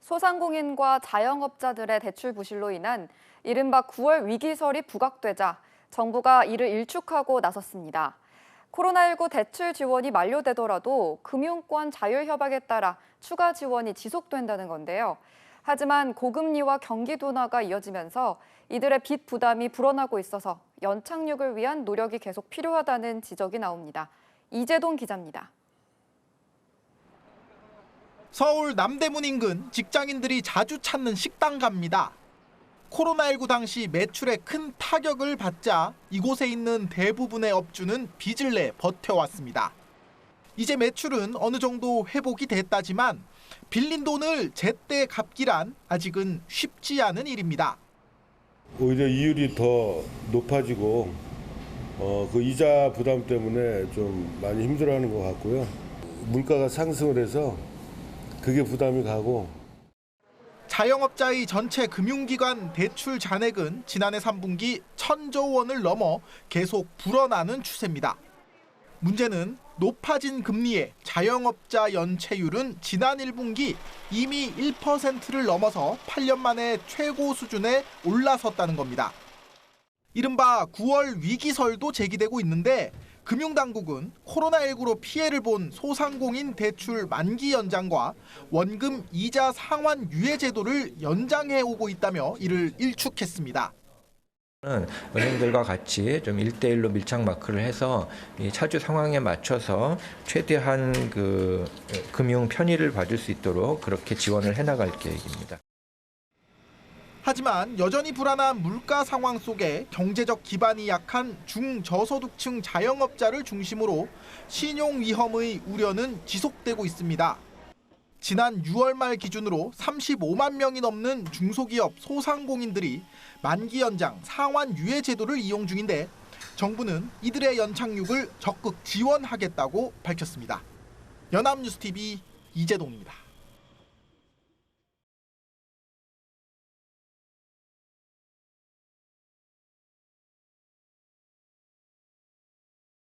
소상공인과 자영업자들의 대출 부실로 인한 이른바 9월 위기설이 부각되자 정부가 이를 일축하고 나섰습니다. 코로나19 대출 지원이 만료되더라도 금융권 자율협약에 따라 추가 지원이 지속된다는 건데요. 하지만 고금리와 경기 둔화가 이어지면서 이들의 빚 부담이 불어나고 있어서 연착륙을 위한 노력이 계속 필요하다는 지적이 나옵니다. 이재동 기자입니다. 서울 남대문 인근 직장인들이 자주 찾는 식당가입니다. 코로나19 당시 매출에 큰 타격을 받자 이곳에 있는 대부분의 업주는 빚을 내 버텨왔습니다. 이제 매출은 어느 정도 회복이 됐다지만 빌린 돈을 제때 갚기란 아직은 쉽지 않은 일입니다. 오히려 이율이 더 높아지고 그 이자 부담 때문에 좀 많이 힘들어하는 것 같고요. 물가가 상승을 해서 그게 부담이 가고. 자영업자의 전체 금융기관 대출 잔액은 지난해 3분기 1,000조 원을 넘어 계속 불어나는 추세입니다. 문제는 높아진 금리에 자영업자 연체율은 지난 1분기 이미 1%를 넘어서 8년 만에 최고 수준에 올라섰다는 겁니다. 이른바 9월 위기설도 제기되고 있는데 금융당국은 코로나19로 피해를 본 소상공인 대출 만기 연장과 원금 이자 상환 유예 제도를 연장해 오고 있다며 이를 일축했습니다. 은행들과 같이 좀 1대1로 밀착 마크를 해서 이 차주 상황에 맞춰서 최대한 그 금융 편의를 받을 수 있도록 그렇게 지원을 해나갈 계획입니다. 하지만 여전히 불안한 물가 상황 속에 경제적 기반이 약한 중저소득층 자영업자를 중심으로 신용 위험의 우려는 지속되고 있습니다. 지난 6월 말 기준으로 35만 명이 넘는 중소기업 소상공인들이 만기 연장 상환 유예 제도를 이용 중인데 정부는 이들의 연착륙을 적극 지원하겠다고 밝혔습니다. 연합뉴스TV 이재동입니다.